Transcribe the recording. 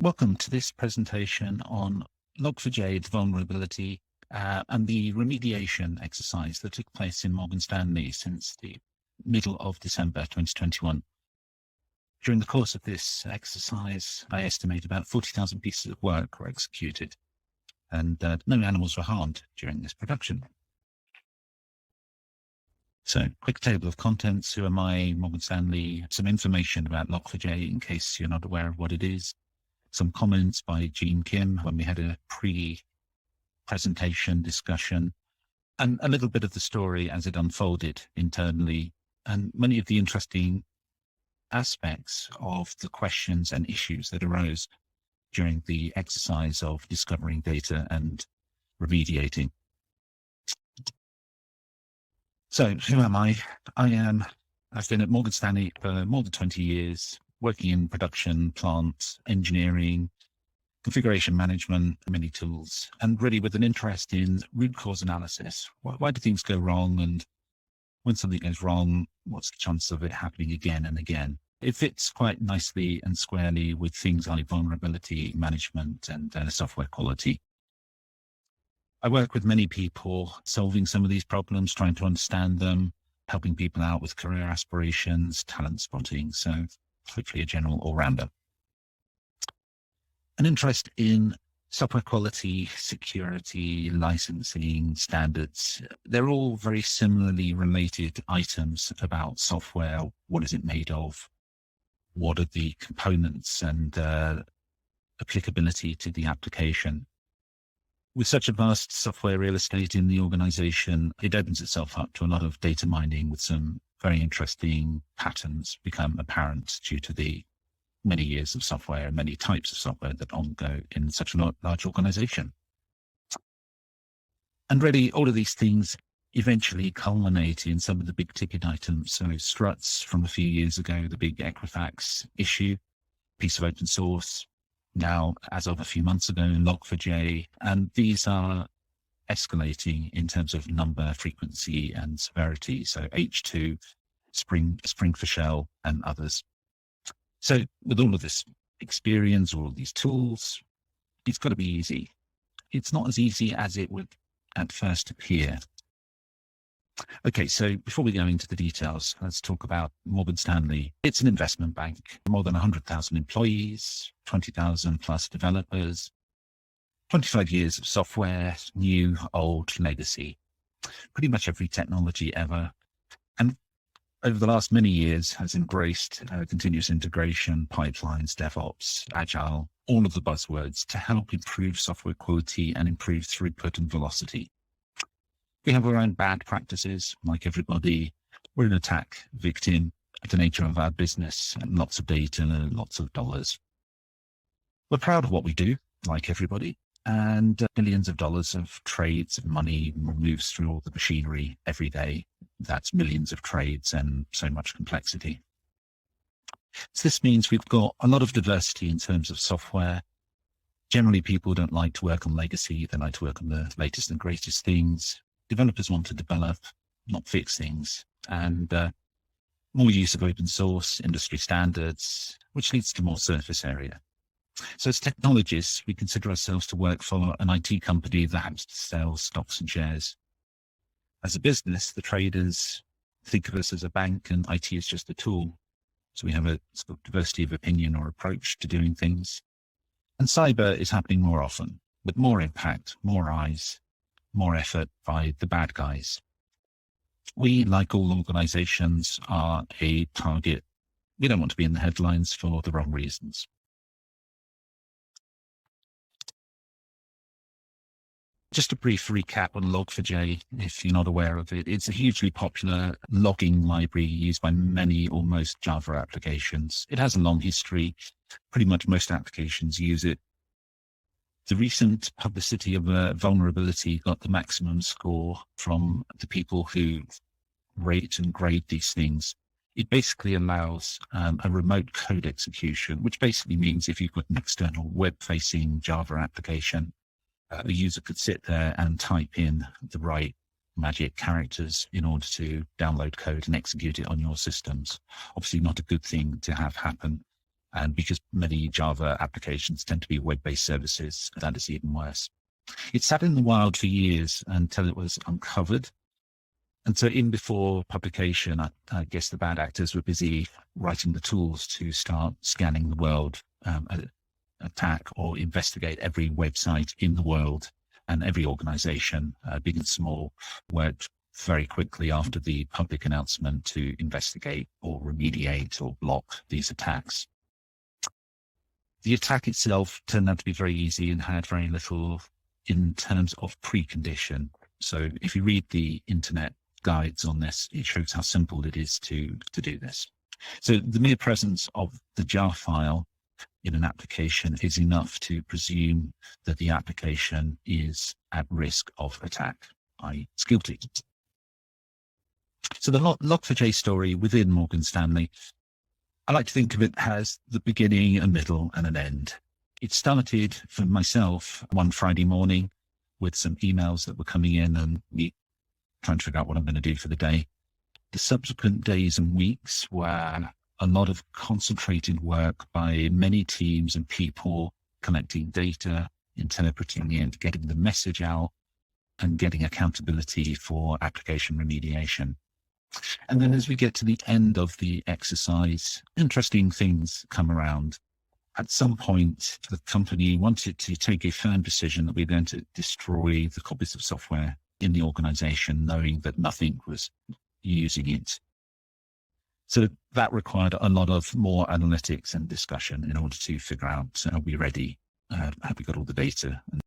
Welcome to this presentation on Log4j, the vulnerability, and the remediation exercise that took place in Morgan Stanley since the middle of December 2021. During the course of this exercise, I estimate about 40,000 pieces of work were executed, and no animals were harmed during this production. So, quick table of contents. Who am I? Morgan Stanley. Some information about Log4j in case you're not aware of what it is. Some comments by Jean Kim when we had a pre-presentation discussion, and a little bit of the story as it unfolded internally, and many of the interesting aspects of the questions and issues that arose during the exercise of discovering data and remediating. So who am I? I've been at Morgan Stanley for more than 20 years, working in production, plant, engineering, configuration management, many tools, and really with an interest in root cause analysis. Why do things go wrong? And when something goes wrong, what's the chance of it happening again and again? It fits quite nicely and squarely with things like vulnerability management and software quality. I work with many people solving some of these problems, trying to understand them, helping people out with career aspirations, talent spotting. So hopefully a general all-rounder. An interest in software quality, security, licensing, standards. They're all very similarly related items about software. What is it made of? What are the components and applicability to the application? With such a vast software real estate in the organization, it opens itself up to a lot of data mining with some very interesting patterns become apparent due to the many years of software and many types of software that ongo in such a large organization. And really, all of these things eventually culminate in some of the big ticket items. So struts from a few years ago, the big Equifax issue, piece of open source, now as of a few months ago, Log4j, and these are escalating in terms of number, frequency, and severity. So H2, Spring for Shell, and others. So with all of this experience, all of these tools, it's got to be easy. It's not as easy as it would at first appear. Okay, so before we go into the details, let's talk about Morgan Stanley. It's an investment bank, more than 100,000 employees, 20,000 plus developers, 25 years of software, new, old, legacy, pretty much every technology ever. And over the last many years has embraced continuous integration, pipelines, DevOps, Agile, all of the buzzwords to help improve software quality and improve throughput and velocity. We have our own bad practices, like everybody. We're an attack victim of the nature of our business, and lots of data and lots of dollars. We're proud of what we do, like everybody, and billions of dollars of trades of money moves through all the machinery every day. That's millions of trades and so much complexity. So this means we've got a lot of diversity in terms of software. Generally, people don't like to work on legacy. They like to work on the latest and greatest things. Developers want to develop, not fix things, and more use of open source, industry standards, which leads to more surface area. So as technologists, we consider ourselves to work for an IT company that sells stocks and shares. As a business, the traders think of us as a bank and IT is just a tool. So we have a sort of diversity of opinion or approach to doing things. And cyber is happening more often, with more impact, more eyes, more effort by the bad guys. We, like all organizations, are a target. We don't want to be in the headlines for the wrong reasons. Just a brief recap on Log4j, if you're not aware of it. It's a hugely popular logging library used by many, almost Java applications. It has a long history. Pretty much most applications use it. The recent publicity of a vulnerability got the maximum score from the people who rate and grade these things. It basically allows a remote code execution, which basically means if you've got an external web-facing Java application, a user could sit there and type in the right magic characters in order to download code and execute it on your systems. Obviously not a good thing to have happen. And because many Java applications tend to be web-based services, that is even worse. It sat in the wild for years until it was uncovered. And so in before publication, I guess the bad actors were busy writing the tools to start scanning the world, attack or investigate every website in the world, and every organization, big and small, worked very quickly after the public announcement to investigate or remediate or block these attacks. The attack itself turned out to be very easy and had very little in terms of precondition. So if you read the internet guides on this, it shows how simple it is to do this. So the mere presence of the jar file in an application is enough to presume that the application is at risk of attack, i.e. it's guilty. So the Log4j story within Morgan Stanley, I like to think of it as the beginning, a middle, and an end. It started for myself one Friday morning with some emails that were coming in and me trying to figure out what I'm going to do for the day. The subsequent days and weeks were a lot of concentrated work by many teams and people collecting data, interpreting it, getting the message out, and getting accountability for application remediation. And then as we get to the end of the exercise, interesting things come around. At some point, the company wanted to take a firm decision that we're going to destroy the copies of software in the organization, knowing that nothing was using it. So that required a lot of more analytics and discussion in order to figure out, are we ready? Have we got all the data? And